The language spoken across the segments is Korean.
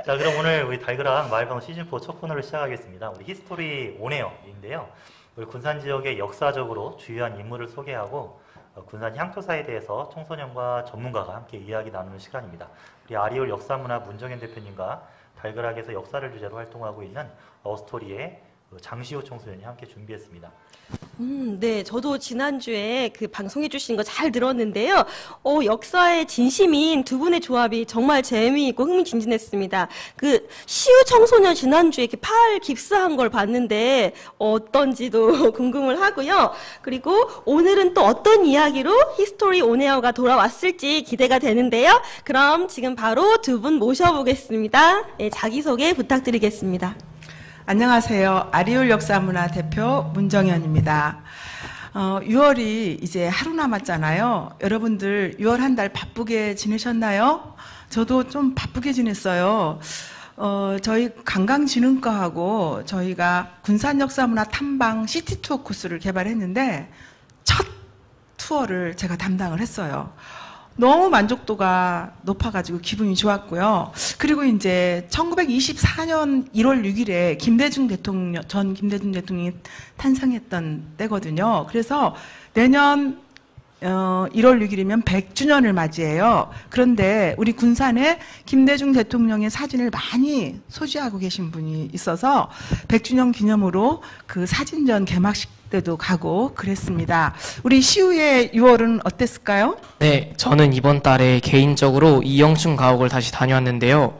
자, 그럼 오늘 우리 달그락 마을방송 시즌4 첫 코너를 시작하겠습니다. 우리 히스토리 온에어인데요. 우리 군산 지역의 역사적으로 주요한 인물을 소개하고 군산 향토사에 대해서 청소년과 전문가가 함께 이야기 나누는 시간입니다. 우리 아리올 역사문화 문정현 대표님과 달그락에서 역사를 주제로 활동하고 있는 어스토리의 장시호 청소년이 함께 준비했습니다. 네, 저도 지난주에 그 방송해 주신 거 잘 들었는데요. 역사의 진심인 두 분의 조합이 정말 재미있고 흥미진진했습니다. 그 시우 청소년 지난주에 이렇게 팔 깁스한 걸 봤는데 어떤지도 궁금을 하고요. 그리고 오늘은 또 어떤 이야기로 히스토리 온에어가 돌아왔을지 기대가 되는데요. 그럼 지금 바로 두 분 모셔보겠습니다. 네, 자기소개 부탁드리겠습니다. 안녕하세요. 아리올 역사문화 대표 문정현입니다. 6월이 이제 하루 남았잖아요. 여러분들 6월 한 달 바쁘게 지내셨나요? 저도 좀 바쁘게 지냈어요. 저희 관광진흥과하고 저희가 군산역사문화 탐방 시티투어 코스를 개발했는데 첫 투어를 제가 담당을 했어요. 너무 만족도가 높아가지고 기분이 좋았고요. 그리고 이제 1924년 1월 6일에 전 김대중 대통령이 탄생했던 때거든요. 그래서 내년 1월 6일이면 100주년을 맞이해요. 그런데 우리 군산에 김대중 대통령의 사진을 많이 소지하고 계신 분이 있어서 100주년 기념으로 그 사진전 개막식 때도 가고 그랬습니다. 우리 시우의 6월은 어땠을까요? 네, 저는 이번 달에 개인적으로 이영춘 가옥을 다시 다녀왔는데요.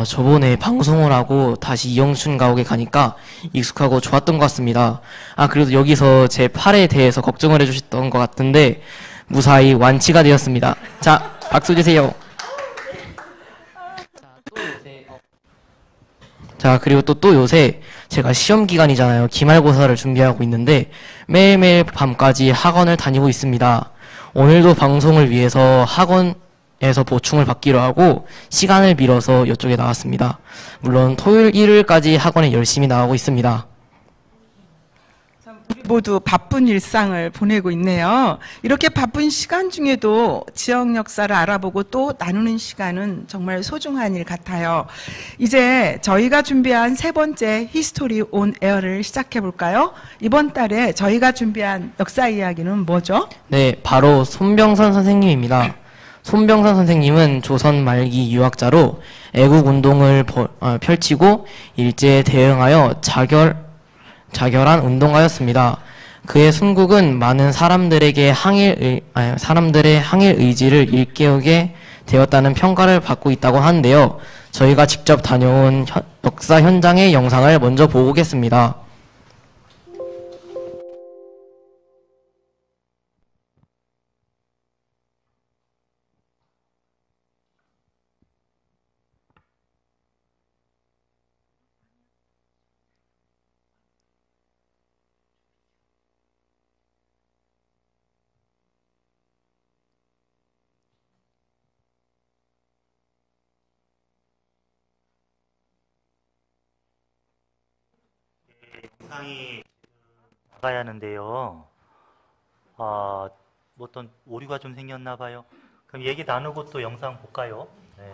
저번에 방송을 하고 다시 이영춘 가옥에 가니까 익숙하고 좋았던 것 같습니다. 그래도 여기서 제 팔에 대해서 걱정을 해주셨던 것 같은데 무사히 완치가 되었습니다. 자, 박수 주세요. 자, 그리고 또 요새 제가 시험 기간이잖아요. 기말고사를 준비하고 있는데 매일매일 밤까지 학원을 다니고 있습니다. 오늘도 방송을 위해서 학원에서 보충을 받기로 하고 시간을 빌어서 이쪽에 나왔습니다. 물론 토요일, 일요일까지 학원에 열심히 나가고 있습니다. 우리 모두 바쁜 일상을 보내고 있네요. 이렇게 바쁜 시간 중에도 지역 역사를 알아보고 또 나누는 시간은 정말 소중한 일 같아요. 이제 저희가 준비한 세 번째 히스토리 온 에어를 시작해 볼까요? 이번 달에 저희가 준비한 역사 이야기는 뭐죠? 네, 바로 손병선 선생님입니다. 손병선 선생님은 조선 말기 유학자로 애국운동을 펼치고 일제에 대응하여 자결한 운동가였습니다. 그의 순국은 많은 사람들의 항일 의지를 일깨우게 되었다는 평가를 받고 있다고 하는데요. 저희가 직접 다녀온 역사 현장의 영상을 먼저 보고 오겠습니다. 영상이 나가야 하는데요. 뭐 어떤 오류가 좀 생겼나 봐요. 그럼 얘기 나누고 또 영상 볼까요? 네,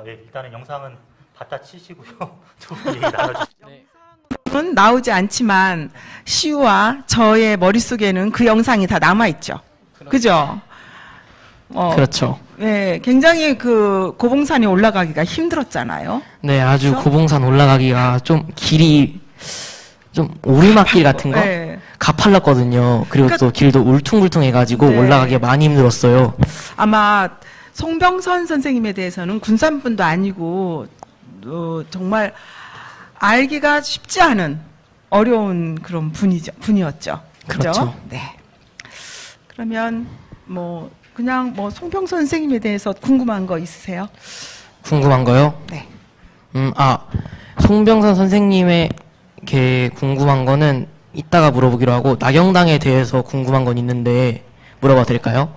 일단은 영상은 갖다 치시고요. 두 분 얘기 나눠주시죠. 네. 은 나오지 않지만 시우와 저의 머릿속에는 그 영상이 다 남아있죠. 그죠? 그렇죠. 네, 굉장히 그 고봉산에 올라가기가 힘들었잖아요. 네, 아주 그렇죠? 고봉산 올라가기가 좀 길이 좀 오르막길 같은 거? 네. 가팔랐거든요. 그리고 그러니까, 또 길도 울퉁불퉁해가지고 네. 올라가기가 많이 힘들었어요. 아마 송병선 선생님에 대해서는 군산분도 아니고 정말 알기가 쉽지 않은 어려운 그런 분이었죠. 그죠? 그렇죠. 네. 그러면 그냥 송병선 선생님에 대해서 궁금한 거 있으세요? 궁금한 거요? 네. 송병선 선생님에게 궁금한 거는 이따가 물어보기로 하고 나경당에 대해서 궁금한 건 있는데 물어봐도 될까요?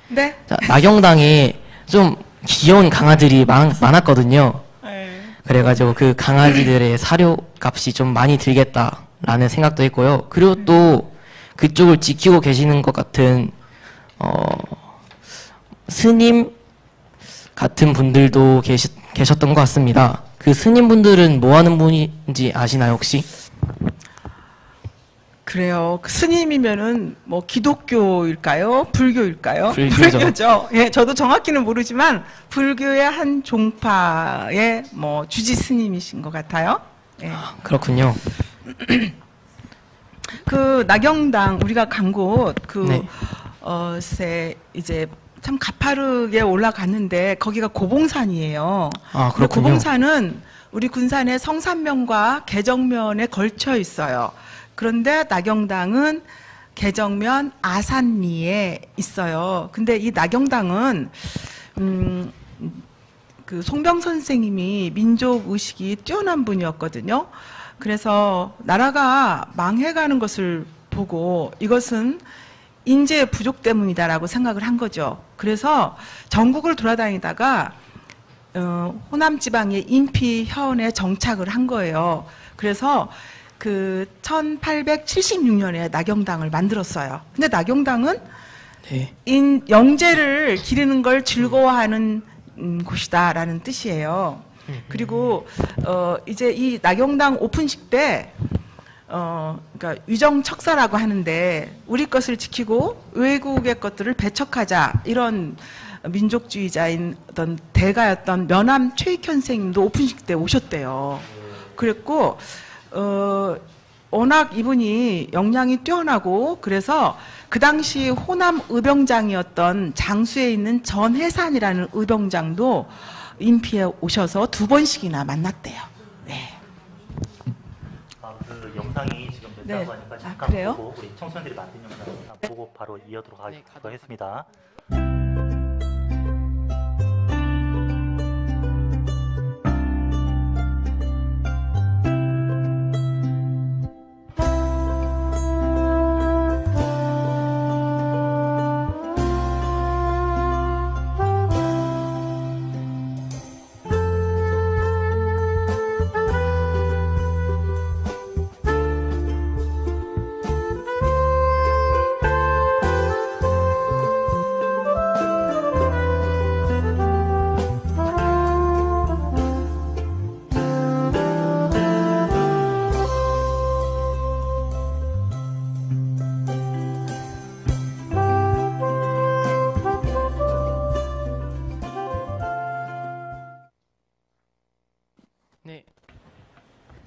네. 자, 나경당에 좀 귀여운 강아지들이 많았거든요. 네. 그래가지고 그 강아지들의 사료값이 좀 많이 들겠다라는 생각도 했고요. 그리고 또 그쪽을 지키고 계시는 것 같은 스님 같은 분들도 계셨던 것 같습니다. 그 스님분들은 뭐 하는 분인지 아시나요, 혹시? 그래요. 그 스님이면은 뭐 기독교일까요? 불교일까요? 불교죠. 불교죠. 예, 저도 정확히는 모르지만 불교의 한 종파의 뭐 주지 스님이신 것 같아요. 예. 그렇군요. 그 나경당 우리가 간 곳 네. 이제 참 가파르게 올라갔는데 거기가 고봉산이에요. 아, 근데 그렇군요. 고봉산은 우리 군산의 성산면과 계정면에 걸쳐 있어요. 그런데 나경당은 계정면 아산리에 있어요. 근데 이 나경당은 그 송병 선생님이 민족 의식이 뛰어난 분이었거든요. 그래서 나라가 망해가는 것을 보고 이것은 인재 부족 때문이다라고 생각을 한 거죠. 그래서 전국을 돌아다니다가 호남 지방의 인피현에 정착을 한 거예요. 그래서 그 1876년에 나경당을 만들었어요. 근데 나경당은 네. 영재를 기르는 걸 즐거워하는 곳이다라는 뜻이에요. 그리고 이제 이 나경당 오픈식 때 그러니까 위정척사라고 하는데 우리 것을 지키고 외국의 것들을 배척하자 이런 민족주의자인 어떤 대가였던 면함 최익현 선생님도 오픈식 때 오셨대요. 그랬고 워낙 이분이 역량이 뛰어나고 그래서 그 당시 호남 의병장이었던 장수에 있는 전해산이라는 의병장도 인피에 오셔서 2번씩이나 만났대요. 네. 그 영상이 지금 네. 됐다고 하니까 잠깐 그래요? 보고 우리 청소년들이 만든 영상 보고 바로 이어도록 하겠습니다.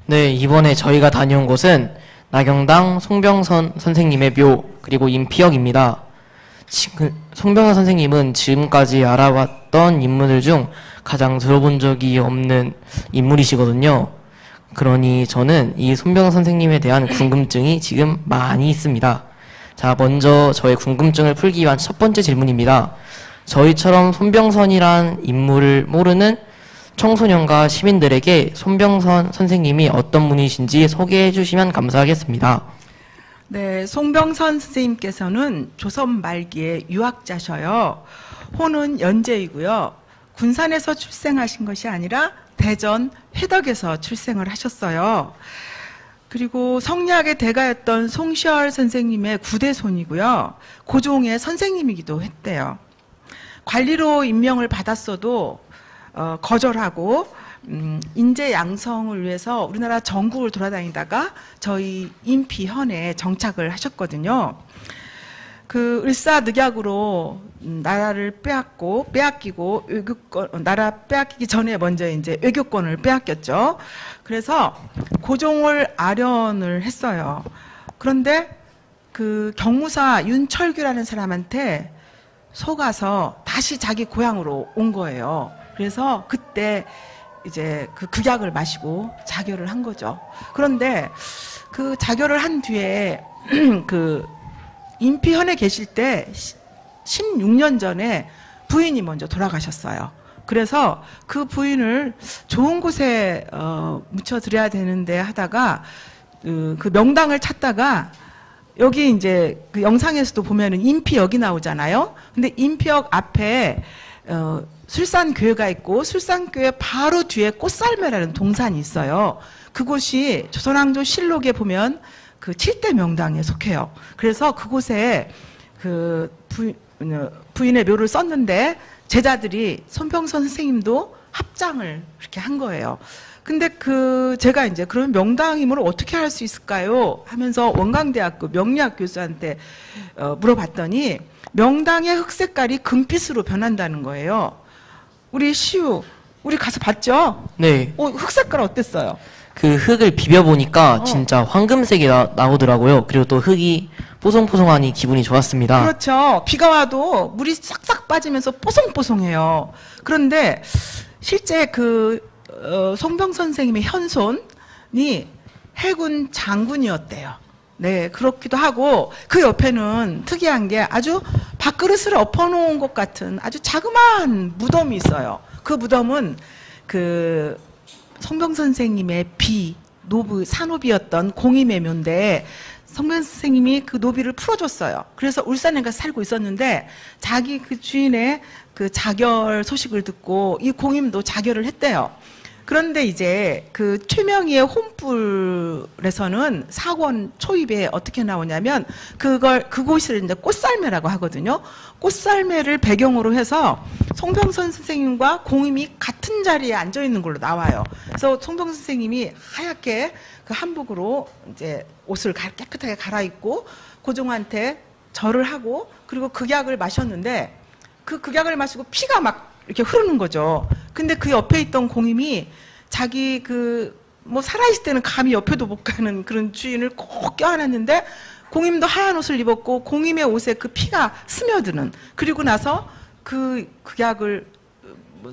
네, 이번에 저희가 다녀온 곳은 나경당 송병선 선생님의 묘, 그리고 인피역입니다. 송병선 선생님은 지금까지 알아봤던 인물들 중 가장 들어본 적이 없는 인물이시거든요. 그러니 저는 이 송병선 선생님에 대한 궁금증이 지금 많이 있습니다. 자, 먼저 저의 궁금증을 풀기 위한 첫 번째 질문입니다. 저희처럼 손병선이란 인물을 모르는 청소년과 시민들에게 손병선 선생님이 어떤 분이신지 소개해 주시면 감사하겠습니다. 네, 송병선 선생님께서는 조선 말기에 유학자셔요. 호는 연제이고요. 군산에서 출생하신 것이 아니라 대전 회덕에서 출생을 하셨어요. 그리고 성리학의 대가였던 송시열 선생님의 구대손이고요. 고종의 선생님이기도 했대요. 관리로 임명을 받았어도 거절하고 인재 양성을 위해서 우리나라 전국을 돌아다니다가 저희 인피현에 정착을 하셨거든요. 그 을사늑약으로 나라를 빼앗기고 나라 빼앗기기 전에 먼저 이제 외교권을 빼앗겼죠. 그래서 고종을 아련을 했어요. 그런데 그 경무사 윤철규라는 사람한테 속아서 다시 자기 고향으로 온 거예요. 그래서 그때 이제 그 극약을 마시고 자결을 한 거죠. 그런데 그 자결을 한 뒤에 그 인피현에 계실 때 16년 전에 부인이 먼저 돌아가셨어요. 그래서 그 부인을 좋은 곳에 묻혀드려야 되는데 하다가 그 명당을 찾다가 여기 이제 그 영상에서도 보면은 인피역이 나오잖아요. 근데 인피역 앞에 술산교회가 있고 술산교회 바로 뒤에 꽃살매라는 동산이 있어요. 그곳이 조선왕조 실록에 보면 그 7대 명당에 속해요. 그래서 그곳에 그 부인의 묘를 썼는데 제자들이 손병선 선생님도 합장을 이렇게 한 거예요. 근데 제가 이제 그러면 명당 임무를 어떻게 할 수 있을까요? 하면서 원광대학교 명리학 교수한테 물어봤더니 명당의 흙 색깔이 금빛으로 변한다는 거예요. 우리 우리 가서 봤죠? 네. 흙 색깔 어땠어요? 그 흙을 비벼보니까 진짜 황금색이 나오더라고요. 그리고 또 흙이 뽀송뽀송하니 기분이 좋았습니다. 그렇죠. 비가 와도 물이 싹싹 빠지면서 뽀송뽀송해요. 그런데 실제 송병 선생님의 현손이 해군 장군이었대요. 네, 그렇기도 하고 그 옆에는 특이한 게 아주 밥그릇을 엎어놓은 것 같은 아주 자그마한 무덤이 있어요. 그 무덤은 송병 선생님의 산호비였던 공임의묘인데 성변 선생님이 그 노비를 풀어줬어요. 그래서 울산에 가서 살고 있었는데 자기 그 주인의 그 자결 소식을 듣고 이 공임도 자결을 했대요. 그런데 이제 그 최명희의 혼불에서는 사권 초입에 어떻게 나오냐면 그곳을 이제 꽃살매라고 하거든요. 꽃살매를 배경으로 해서 송병선 선생님과 공임이 같은 자리에 앉아 있는 걸로 나와요. 그래서 송병선 선생님이 하얗게 그 한복으로 이제 옷을 깨끗하게 갈아입고 고종한테 절을 하고 그리고 극약을 마셨는데 그 극약을 마시고 피가 막 이렇게 흐르는 거죠. 근데 그 옆에 있던 공임이 자기 살아있을 때는 감히 옆에도 못 가는 그런 주인을 꼭 껴안았는데 공임도 하얀 옷을 입었고 공임의 옷에 그 피가 스며드는 그리고 나서 그 극약을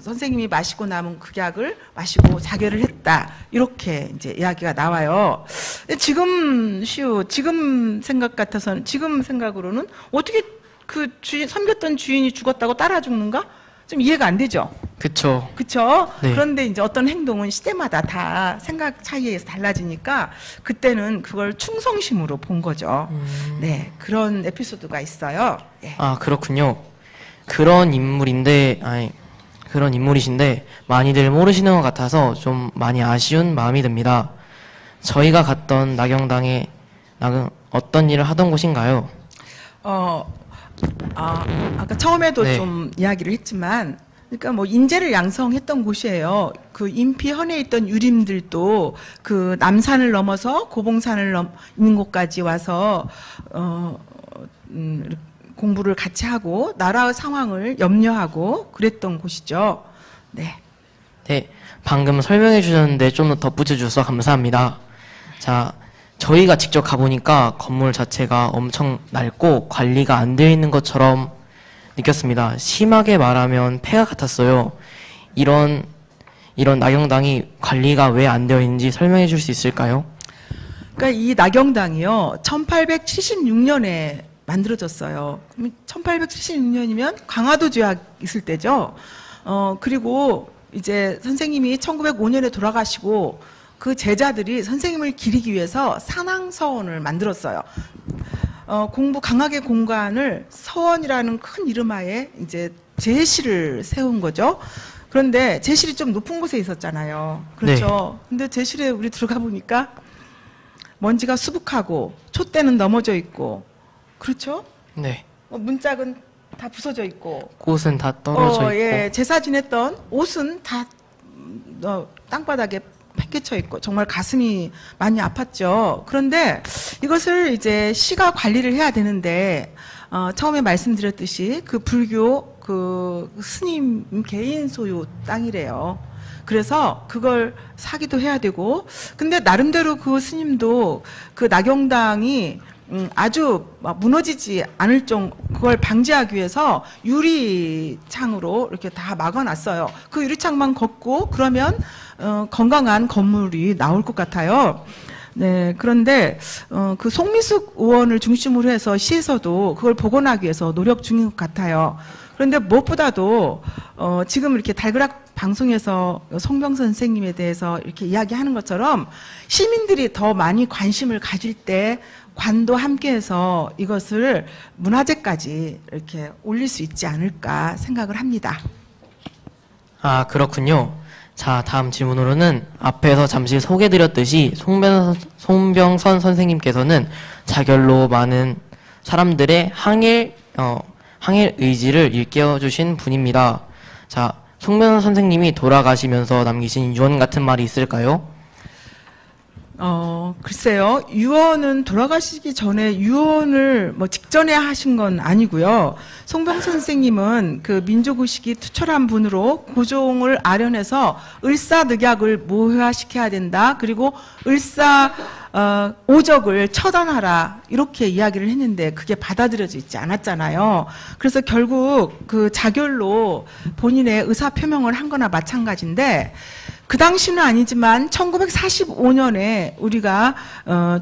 선생님이 마시고 남은 극약을 마시고 자결을 했다. 이렇게 이제 이야기가 나와요. 지금 지금 생각으로는 어떻게 섬겼던 주인이 죽었다고 따라 죽는가? 좀 이해가 안 되죠? 그쵸. 네. 그런데 이제 어떤 행동은 시대마다 다 생각 차이에 의해서 달라지니까 그때는 그걸 충성심으로 본 거죠. 네. 그런 에피소드가 있어요. 네. 아, 그렇군요. 그런 인물이신데 많이들 모르시는 것 같아서 좀 많이 아쉬운 마음이 듭니다. 저희가 갔던 낙영당에 어떤 일을 하던 곳인가요? 아까 처음에도 네. 좀 이야기를 했지만, 그러니까 인재를 양성했던 곳이에요. 그 인피 헌에 있던 유림들도 그 남산을 넘어서 고봉산을 있는 곳까지 와서 공부를 같이 하고 나라의 상황을 염려하고 그랬던 곳이죠. 네. 네, 방금 설명해 주셨는데 좀 더 덧붙여 주셔서 감사합니다. 자, 저희가 직접 가보니까 건물 자체가 엄청 낡고 관리가 안 되어 있는 것처럼 느꼈습니다. 심하게 말하면 폐가 같았어요. 이런 낙영당이 관리가 왜 안 되어 있는지 설명해 줄 수 있을까요? 그러니까 이 낙영당이요, 1876년에 만들어졌어요. 1876년이면 강화도 조약 있을 때죠. 그리고 이제 선생님이 1905년에 돌아가시고 그 제자들이 선생님을 기리기 위해서 산항서원을 만들었어요. 강학의 공간을 서원이라는 큰 이름하에 이제 제실을 세운 거죠. 그런데 제실이 좀 높은 곳에 있었잖아요. 그렇죠. 근데 제실에 우리 들어가 보니까 먼지가 수북하고 촛대는 넘어져 있고, 그렇죠? 네. 문짝은 다 부서져 있고, 꽃은 다 떨어져 있고. 예, 제사 지냈던 옷은 다 땅바닥에 팽개쳐 있고 정말 가슴이 많이 아팠죠. 그런데 이것을 이제 시가 관리를 해야 되는데 처음에 말씀드렸듯이 그 불교 그 스님 개인 소유 땅이래요. 그래서 그걸 사기도 해야 되고, 근데 나름대로 그 스님도 그 낙영당이 아주 무너지지 않을 그걸 방지하기 위해서 유리창으로 이렇게 다 막아놨어요. 그 유리창만 걷고 그러면 건강한 건물이 나올 것 같아요. 네, 그런데 그 송미숙 의원을 중심으로 해서 시에서도 그걸 복원하기 위해서 노력 중인 것 같아요. 그런데 무엇보다도 지금 이렇게 달그락 방송에서 송병선 선생님에 대해서 이렇게 이야기하는 것처럼 시민들이 더 많이 관심을 가질 때 관도 함께해서 이것을 문화재까지 이렇게 올릴 수 있지 않을까 생각을 합니다. 아, 그렇군요. 자, 다음 질문으로는 앞에서 잠시 소개드렸듯이 송병선 선생님께서는 자결로 많은 사람들의 항일 의지를 일깨워주신 분입니다. 자, 송변 선생님이 돌아가시면서 남기신 유언 같은 말이 있을까요? 글쎄요. 유언은 돌아가시기 전에 유언을 뭐 직전에 하신 건 아니고요. 송병 선생님은 그 민족의식이 투철한 분으로 고종을 아련해서 을사늑약을 모호화시켜야 된다. 그리고 오적을 처단하라. 이렇게 이야기를 했는데 그게 받아들여져 있지 않았잖아요. 그래서 결국 그 자결로 본인의 의사 표명을 한 거나 마찬가지인데 그 당시는 아니지만 1945년에 우리가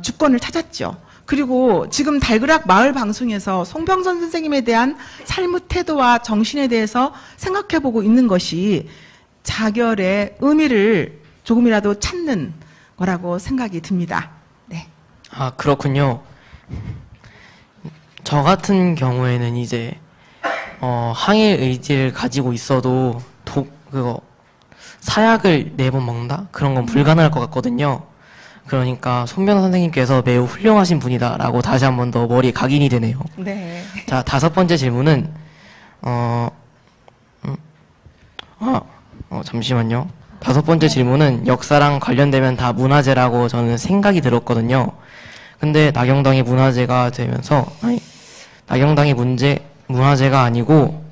주권을 찾았죠. 그리고 지금 달그락 마을 방송에서 송병선 선생님에 대한 삶의 태도와 정신에 대해서 생각해보고 있는 것이 자결의 의미를 조금이라도 찾는 거라고 생각이 듭니다. 네. 아, 그렇군요. 저 같은 경우에는 이제 항일 의지를 가지고 있어도 사약을 4번 먹는다? 그런 건 불가능할 것 같거든요. 그러니까 손병 선생님께서 매우 훌륭하신 분이다라고 다시 한 번 더 머리에 각인이 되네요. 네. 자, 5번째 질문은 잠시만요. 5번째 질문은 역사랑 관련되면 다 문화재라고 저는 생각이 들었거든요. 근데 나경당이 문화재가 되면서 나경당이 문화재가 아니고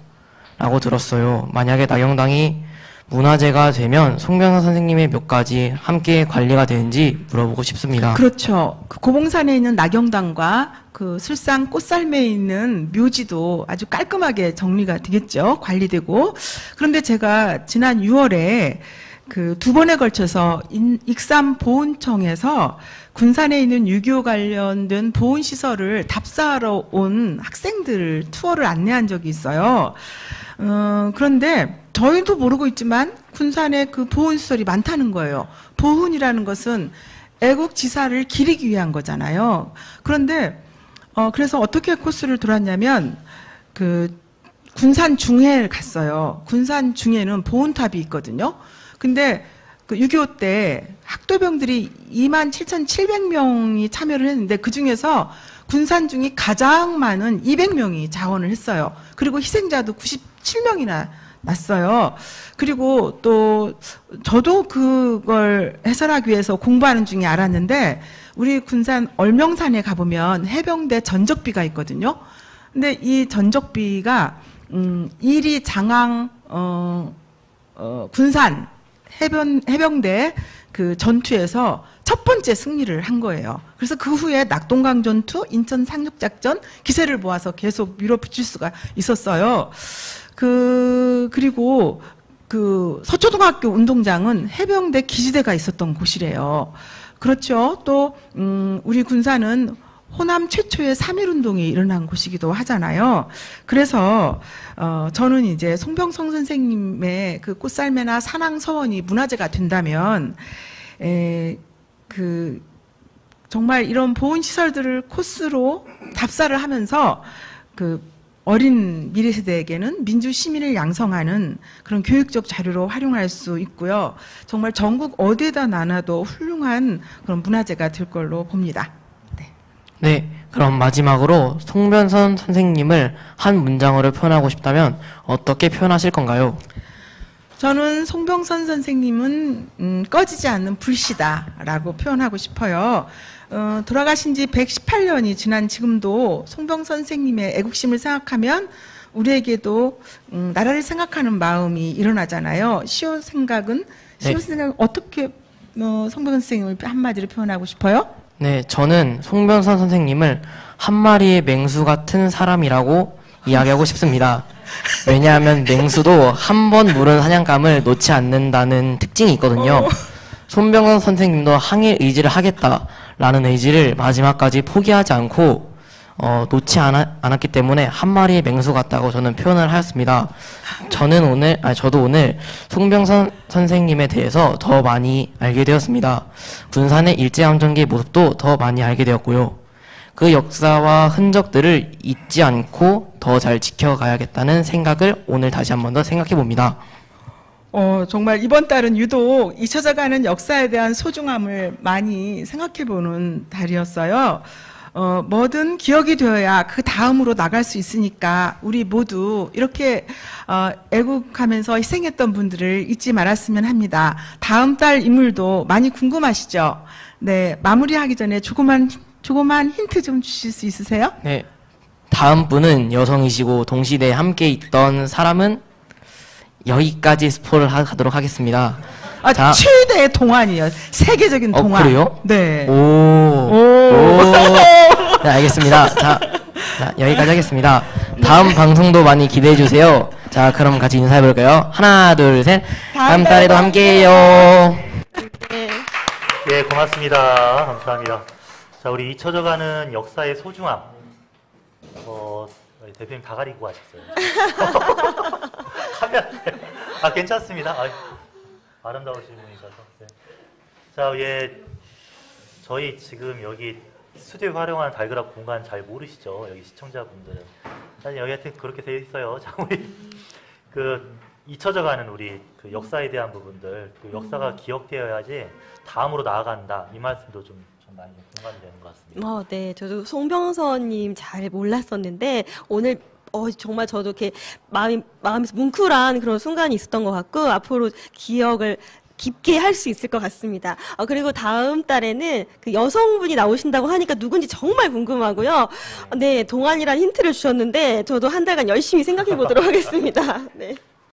라고 들었어요. 만약에 나경당이 문화재가 되면 송병선 선생님의 몇 가지 함께 관리가 되는지 물어보고 싶습니다. 그렇죠. 그 고봉산에 있는 나경당과 그 술상 꽃살매에 있는 묘지도 아주 깔끔하게 정리가 되겠죠. 관리되고. 그런데 제가 지난 6월에 그 2번에 걸쳐서 익산보훈청에서 군산에 있는 6.25 관련된 보훈시설을 답사하러 온 학생들 투어를 안내한 적이 있어요. 그런데 저희도 모르고 있지만 군산에 그 보훈시설이 많다는 거예요. 보훈이라는 것은 애국지사를 기리기 위한 거잖아요. 그런데 그래서 어떻게 코스를 돌았냐면 그 군산 중회를 갔어요. 군산 중회는 보훈탑이 있거든요. 근데 그 6.25 때 학도병들이 27,700명이 참여를 했는데 그 중에서 군산 중이 가장 많은 200명이 자원을 했어요. 그리고 희생자도 97명이나 났어요. 그리고 또 저도 그걸 해설하기 위해서 공부하는 중에 알았는데 우리 군산 얼명산에 가보면 해병대 전적비가 있거든요. 근데 이 전적비가 1위 장항 군산 해병대 그 전투에서 첫 번째 승리를 한 거예요. 그래서 그 후에 낙동강 전투, 인천 상륙작전 기세를 모아서 계속 밀어붙일 수가 있었어요. 그리고 그 서초등학교 운동장은 해병대 기지대가 있었던 곳이래요. 그렇죠. 또 우리 군산은 호남 최초의 3.1운동이 일어난 곳이기도 하잖아요. 그래서 저는 이제 송병성 선생님의 그 꽃살매나 산왕서원이 문화재가 된다면 정말 이런 보훈시설들을 코스로 답사를 하면서 그 어린 미래 세대에게는 민주 시민을 양성하는 그런 교육적 자료로 활용할 수 있고요. 정말 전국 어디에다 놔놔도 훌륭한 그런 문화재가 될 걸로 봅니다. 네, 그럼 마지막으로 송변선 선생님을 한 문장으로 표현하고 싶다면 어떻게 표현하실 건가요? 저는 송병선 선생님은 꺼지지 않는 불씨다라고 표현하고 싶어요. 돌아가신 지 118년이 지난 지금도 송병선 선생님의 애국심을 생각하면 우리에게도 나라를 생각하는 마음이 일어나잖아요. 시호 생각은 어떻게 송병선 선생님을 한마디로 표현하고 싶어요? 네, 저는 송변선 선생님을 한 마리의 맹수 같은 사람이라고 이야기하고 싶습니다. 왜냐하면 맹수도 한 번 물은 사냥감을 놓지 않는다는 특징이 있거든요. 손병선 선생님도 항일 의지를 하겠다라는 의지를 마지막까지 포기하지 않고 놓지 않았기 때문에 한 마리의 맹수 같다고 저는 표현을 하였습니다. 저도 오늘 송병선 선생님에 대해서 더 많이 알게 되었습니다. 군산의 일제강점기의 모습도 더 많이 알게 되었고요. 그 역사와 흔적들을 잊지 않고 더 잘 지켜가야겠다는 생각을 오늘 다시 한 번 더 생각해 봅니다. 정말 이번 달은 유독 잊혀져가는 역사에 대한 소중함을 많이 생각해 보는 달이었어요. 뭐든 기억이 되어야 그 다음으로 나갈 수 있으니까 우리 모두 이렇게 애국하면서 희생했던 분들을 잊지 말았으면 합니다. 다음 달 인물도 많이 궁금하시죠? 네, 마무리하기 전에 조그만 힌트 좀 주실 수 있으세요? 네. 다음 분은 여성이시고 동시대에 함께 있던 사람은 여기까지 스포를 하도록 하겠습니다. 자. 최대의 동안이에요. 세계적인 동안. 그래요? 네. 네, 알겠습니다. 자, 여기까지 하겠습니다. 다음 방송도 많이 기대해 주세요. 자, 그럼 같이 인사해 볼까요? 하나, 둘, 셋. 다음 달에도 함께해요. 네. 예, 고맙습니다. 감사합니다. 자, 우리 잊혀져가는 역사의 소중함. 대표님 다 가리고 하셨어요. 카메라. 괜찮습니다. 아름다우신 분이셔서. 네. 자, 저희 지금 여기 스튜디오 활용하는 달그락 공간 잘 모르시죠? 여기 시청자분들은. 사실 여기 하여튼 그렇게 되어 있어요. 자, 우리 잊혀져가는 우리 그 역사에 대한 부분들, 그 역사가 기억되어야지 다음으로 나아간다. 이 말씀도 좀 많이 공감이 되는 것 같습니다. 네, 저도 송병선님 잘 몰랐었는데 오늘 정말 저도 이렇게 마음에서 뭉클한 그런 순간이 있었던 것 같고 앞으로 기억을 깊게 할 수 있을 것 같습니다. 그리고 다음 달에는 그 여성분이 나오신다고 하니까 누군지 정말 궁금하고요. 네, 동안이라는 힌트를 주셨는데 저도 한 달간 열심히 생각해 보도록 하겠습니다. 네.